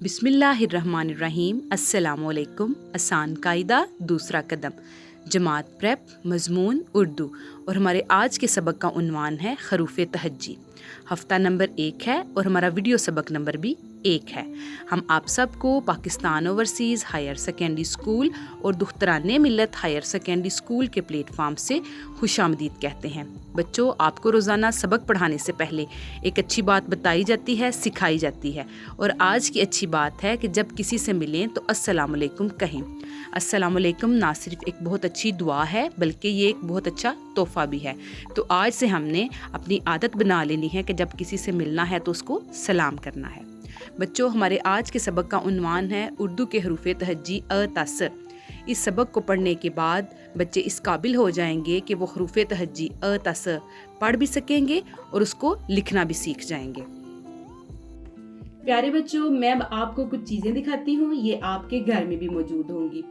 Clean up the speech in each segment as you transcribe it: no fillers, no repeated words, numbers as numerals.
बिस्मिल्लाहिर्रहमानिर्रहीम। अस्सलामुअलैकुम। आसान कायदा दूसरा कदम, जमात प्रेप, मज़मून उर्दू। और हमारे आज के सबक का उन्वान है हरूफ तहज्जी। हफ्ता नंबर 1 है और हमारा वीडियो सबक नंबर भी 1 है। हम आप सबको Pakistan overseas higher secondary school और Dukhtaran Millat higher secondary school के प्लेटफार्म से खुशामदीद कहते हैं। बच्चों, आपको रोज़ाना सबक पढ़ाने से पहले एक अच्छी बात बताई जाती है, सिखाई जाती है। और आज की अच्छी बात है कि जब किसी से मिलें तो अस्सलामुअलैकुम कहें। अस्सलामुअलैकुम ना सिर्फ एक बहुत अच्छी दुआ है बल्कि ये एक बहुत अच्छा तोहफ़ा भी है। तो आज से हमने अपनी आदत बना लेनी है कि जब किसी से मिलना है तो उसको सलाम करना है। बच्चों, हमारे आज के सबक का उन्वान है उर्दू के हरूफ तहज्जी अ ता स। इस सबक को पढ़ने के बाद बच्चे इस काबिल हो जाएंगे कि वो हरूफ तहज्जी अ ता स पढ़ भी सकेंगे और उसको लिखना भी सीख जाएंगे। प्यारे बच्चों, मैं अब आपको कुछ चीज़ें दिखाती हूँ। ये आपके घर में भी मौजूद होंगी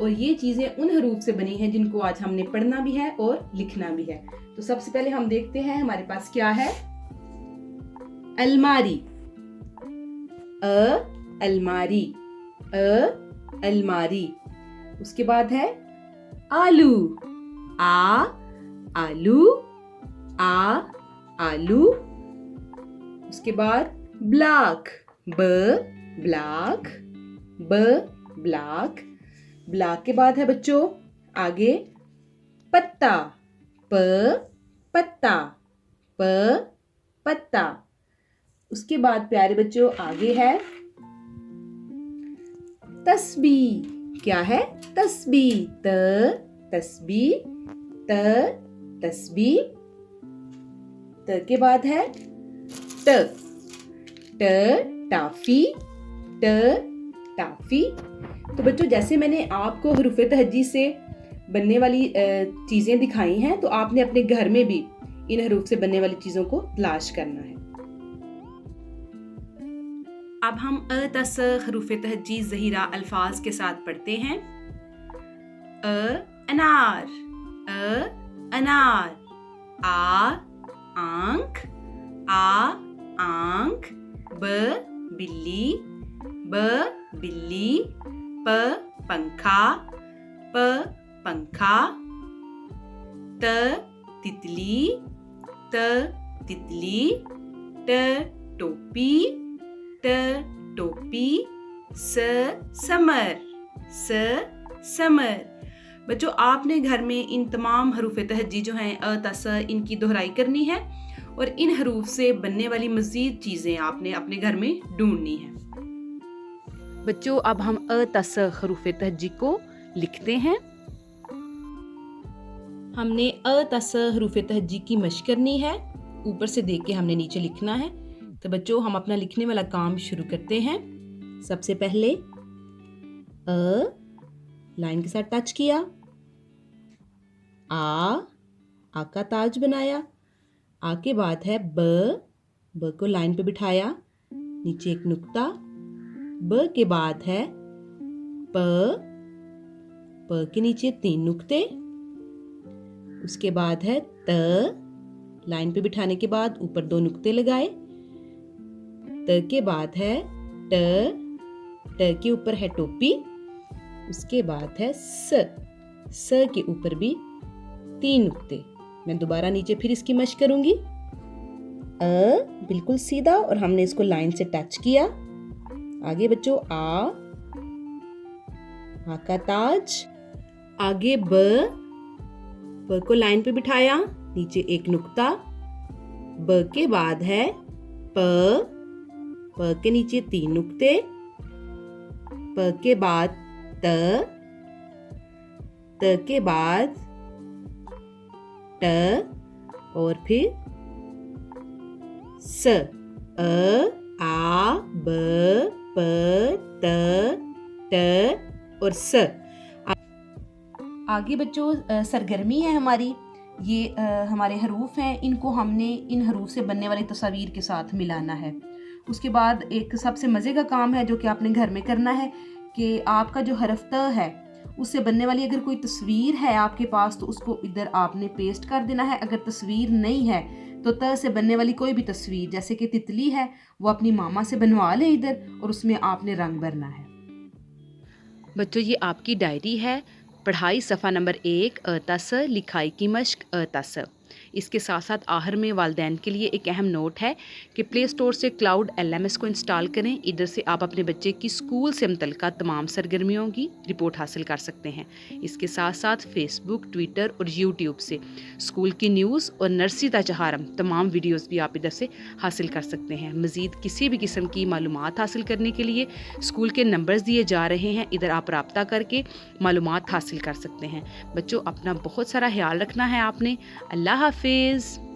और ये चीज़ें उन हरूफ से बनी हैं जिनको आज हमने पढ़ना भी है और लिखना भी है। तो सबसे पहले हम देखते हैं हमारे पास क्या है। अलमारी, अलमारी, अलमारी। उसके बाद है आलू, आलू, आलू। उसके बाद ब्लॉक, ब्लॉक, ब्लॉक। ब्लॉक के बाद है बच्चों आगे पत्ता, पत्ता, पत्ता। उसके बाद प्यारे बच्चों आगे है तस्बीह। क्या है? तस्बीह, तस्बीह, तस्बीह। त के बाद है टाफी, टाफी। तो बच्चों, जैसे मैंने आपको हरूफ तहज्जी से बनने वाली चीजें दिखाई हैं, तो आपने अपने घर में भी इन हरूफ से बनने वाली चीजों को तलाश करना है। अब हम अ ता स हरूफ तहज्जी ज़हीरा अल्फाज के साथ पढ़ते हैं। अनार, अनार। आंख, आंख। बिल्ली, बिल्ली। पंखा, पंखा। तितली, तितली। टोपी, टोपी। Summer, summer. बच्चों, आपने घर में इन तमाम हरूफ तहज्जी जो हैं अ ता स, इनकी दोहराई करनी है और इन हरूफ से बनने वाली मज़ीद चीज़ें आपने अपने घर में ढूंढनी है। बच्चों, अब हम अ ता स हरूफ तहज्जी को लिखते हैं। हमने अ ता स हरूफ तहज्जी की मशक करनी है। ऊपर से देख के हमने नीचे लिखना है। तो बच्चों, हम अपना लिखने वाला काम शुरू करते हैं। सबसे पहले लाइन के साथ टच किया, आ का ताज बनाया। आ के बाद है ब को लाइन पे बिठाया, नीचे एक नुक्ता। ब के बाद है प के नीचे 3 नुक्ते। उसके बाद है त, लाइन पे बिठाने के बाद ऊपर 2 नुक्ते लगाए। त के बाद है ट के ऊपर है टोपी। उसके बाद है स के ऊपर भी 3 नुक्ते। मैं दोबारा नीचे फिर इसकी मशक करूंगी। बिल्कुल सीधा और हमने इसको लाइन से टच किया। आगे बच्चों आ का ताज। आगे ब को लाइन पे बिठाया, नीचे एक नुक्ता। ब के बाद है प के नीचे 3 नुक्ते। प के बाद त के बाद ट और फिर स। आ ब प त ट और स। आगे बच्चों सरगर्मी है हमारी। ये हमारे हरूफ हैं, इनको हमने इन हरूफ से बनने वाली तस्वीर के साथ मिलाना है। उसके बाद एक सबसे मज़े का काम है जो कि आपने घर में करना है कि आपका जो हरफ त है उससे बनने वाली अगर कोई तस्वीर है आपके पास तो उसको इधर आपने पेस्ट कर देना है। अगर तस्वीर नहीं है तो त से बनने वाली कोई भी तस्वीर, जैसे कि तितली है, वो अपनी मामा से बनवा लें इधर, और उसमें आपने रंग भरना है। बच्चों, ये आपकी डायरी है। पढ़ाई सफ़ा नंबर 1 अ ता स, लिखाई की मश्क अ ता स। इसके साथ साथ आखिर में वालिदैन के लिए एक अहम नोट है कि प्ले स्टोर से क्लाउड LMS को इंस्टॉल करें। इधर से आप अपने बच्चे की स्कूल से मुतल्लिका तमाम सरगर्मियों की रिपोर्ट हासिल कर सकते हैं। इसके साथ साथ फेसबुक, ट्विटर और यूट्यूब से स्कूल की न्यूज़ और नर्सरी ता चहारम तमाम वीडियोज़ भी आप इधर से हासिल कर सकते हैं। मज़ीद किसी भी किस्म की मालूमात हासिल करने के लिए स्कूल के नंबर्स दिए जा रहे हैं, इधर आप रब्ता करके मालूमात हासिल कर सकते हैं। बच्चों, अपना बहुत सारा ख्याल रखना है आपने। अल्लाह हाफिज़।